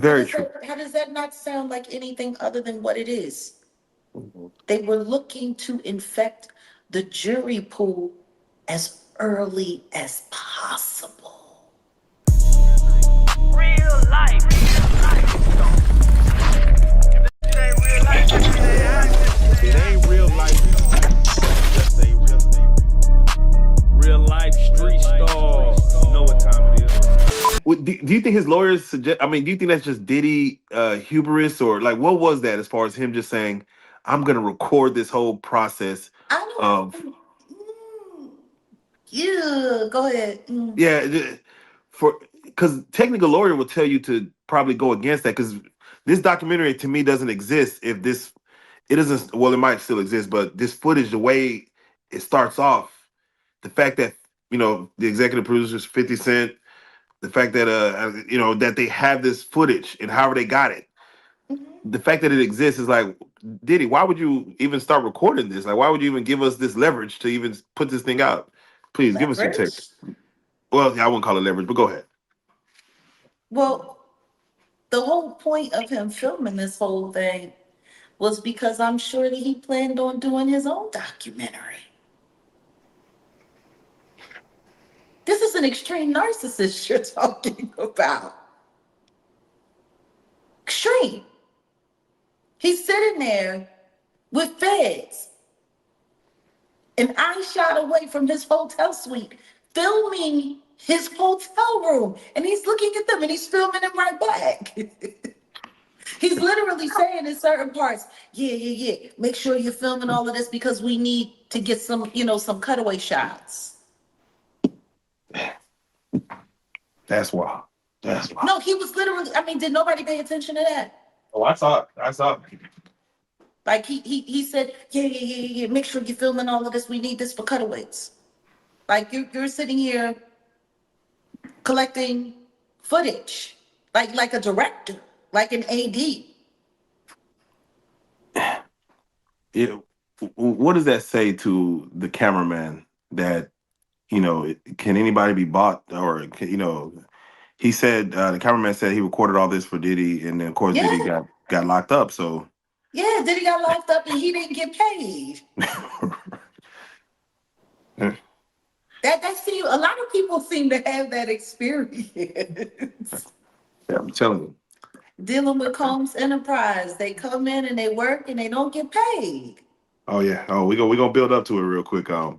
Very true. How does that not sound like anything other than what it is? Mhm. They were looking to infect the jury pool as early as possible. Real life. If this ain't real life, this is AI. It ain't real life. Just say real life street stars. Know what time it is. Do you think his lawyers suggest? I mean, do you think that's just Diddy hubris, or like what was that as far as him just saying, "I'm going to record this whole process I of don't. Yeah, go ahead. yeah for because technical lawyer will tell you to probably go against that because this documentary to me doesn't exist if this it doesn't well it might still exist but this footage the way it starts off the fact that the executive producers 50 Cent the fact that that they have this footage and however they got it Mhm. the fact that it exists is like Diddy why would you even start recording this like why would you even give us this leverage to even put this thing out please give us some Leverage. tips well I wouldn't call it leverage but go ahead. Well, the whole point of him filming this whole thing was because I'm sure that he planned on doing his own documentary. This is an extreme narcissist you're talking about. Extreme. He's sitting there with feds an eye shot away from his hotel suite, filming his hotel room. And he's looking at them and he's filming them right back. He's literally saying in certain parts, yeah. Make sure you're filming all of this because we need to get some cutaway shots. That's wild. That's wild. No, he was literally, I mean, did nobody pay attention to that? Oh, I saw it. I saw it. Like he said, yeah. Make sure you're filming all of this. We need this for cutaways. Like you're sitting here collecting footage, like a director, like an AD. Yeah. What does that say to the cameraman that, can anybody be bought or, he said, the cameraman said he recorded all this for Diddy and then of course Diddy Yeah, got locked up. So yeah. Diddy got locked up and he didn't get paid. That seem a lot of people seem to have that experience. yeah, I'm telling you. Dealing with Combs Enterprise. They come in and they work and they don't get paid. Oh yeah. Oh, we gonna build up to it real quick. Yeah,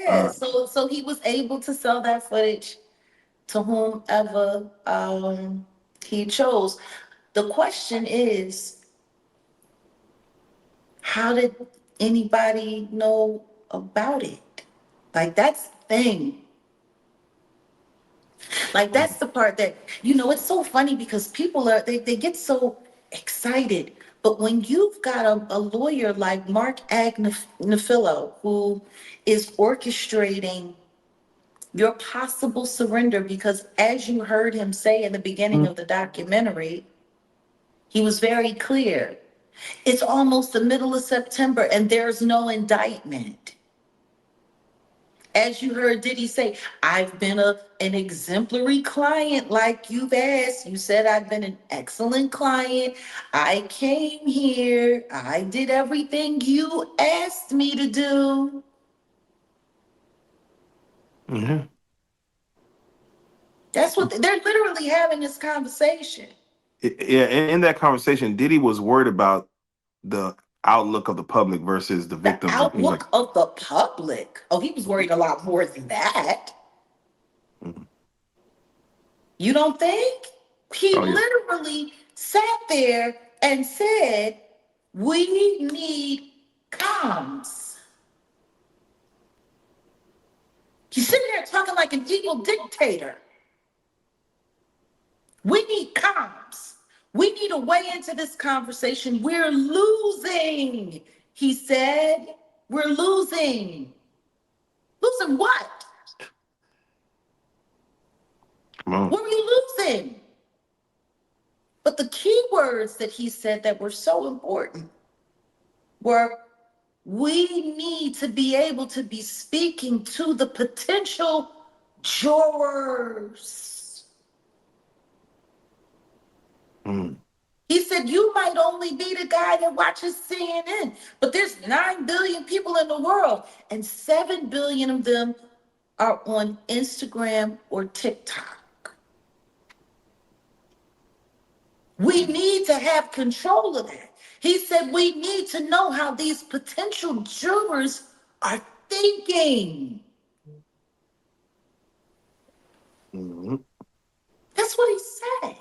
Uh so he was able to sell that footage to whomever he chose. The question is, how did anybody know about it? Like that's the thing. Like that's the part that it's so funny because people they get so excited. But when you've got a lawyer like Mark Agnafilo who is orchestrating your possible surrender, because as you heard him say in the beginning of the documentary, he was very clear. It's almost the middle of September and there's no indictment. As you heard Diddy say, I've been an exemplary client like you've asked. You said I've been an excellent client. I came here. I did everything you asked me to do. mhm. That's what they're literally having this conversation. Yeah, in that conversation, Diddy was worried about the outlook of the public versus the The victims and things like. outlook of the public. Oh, he was worried a lot more than that. Mhm. You don't think? He Oh yeah. literally sat there and said, we need comms. He's sitting there talking like an evil dictator. We need comms. We need a way into this conversation. We're losing, he said. We're losing. Losing what? Come on. What are you losing? But the key words that he said that were so important were we need to be able to be speaking to the potential jurors. He said, you might only be the guy that watches CNN, but there's 9 billion people in the world, and 7 billion of them are on Instagram or TikTok. We need to have control of that. He said, we need to know how these potential jurors are thinking. Mm-hmm. That's what he said.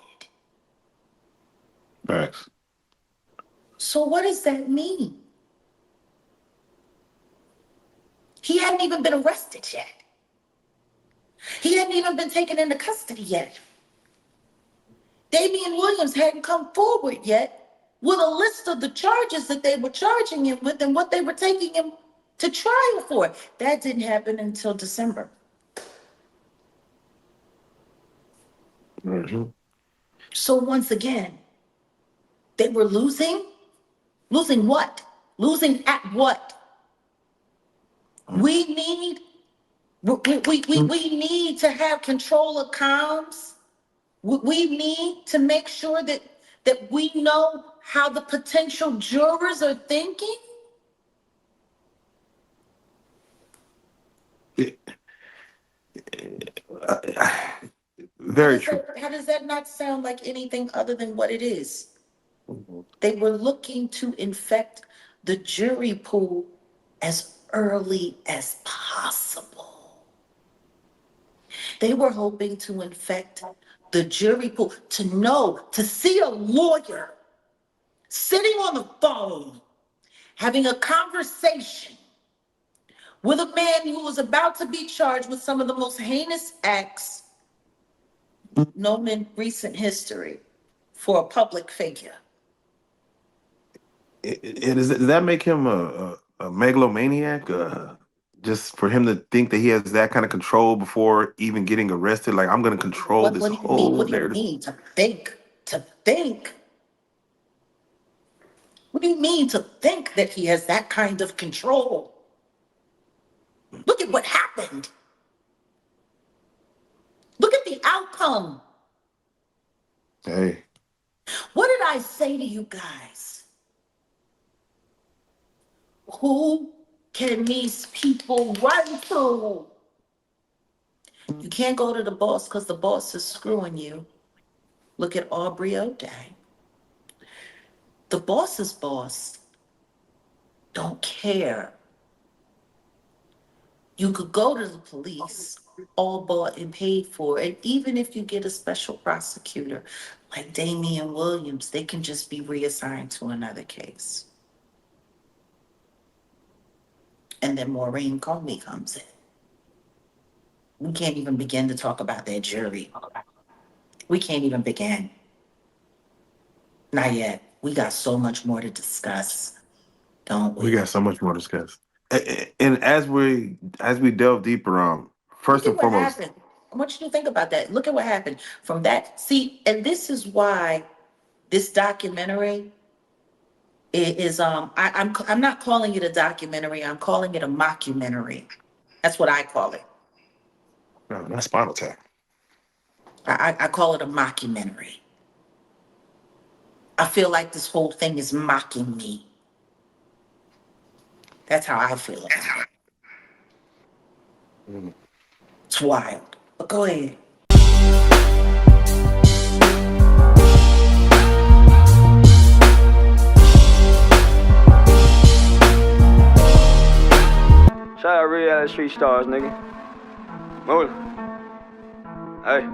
Facts. So what does that mean? He hadn't even been arrested yet. He hadn't even been taken into custody yet. Damian Williams hadn't come forward yet with a list of the charges that they were charging him with and what they were taking him to trial for. That didn't happen until December. Mm-hmm. So once again, they were losing. Losing what? Losing at what? We need to have control of comms. We need to make sure that we know how the potential jurors are thinking. Very true. How does that not sound like anything other than what it is? Mm-hmm. They were looking to infect the jury pool as early as possible. They were hoping to infect the jury pool, to see a lawyer sitting on the phone, having a conversation with a man who was about to be charged with some of the most heinous acts known in recent history for a public figure. Does that make him a megalomaniac? Just for him to think that he has that kind of control before even getting arrested? Like, I'm going to control this What do you mean? whole What do you narrative. mean to think? To think? What do you mean to think that he has that kind of control? Look at what happened. Look at the outcome. Hey. What did I say to you guys? Who can these people run to? You can't go to the boss because the boss is screwing you. Look at Aubrey O'Day. The boss's boss don't care. You could go to the police, all bought and paid for, and even if you get a special prosecutor like Damian Williams, they can just be reassigned to another case. And then Maureen Comey comes in. We can't even begin to talk about that jury. We can't even begin. Not yet. We got so much more to discuss, don't we? We got so much more to discuss. And as we delve deeper, Look first at and what foremost, happened. I want you to think about that. Look at what happened from that. See, and this is why this documentary is I'm not calling it a documentary. I'm calling it a mockumentary. That's what I call it. no, not Spinal Tap. I call it a mockumentary. I feel like this whole thing is mocking me. That's how I feel about it. Mm. It's wild. But go ahead. Shout out Reallyfe Street Starz, nigga. Move. Hey.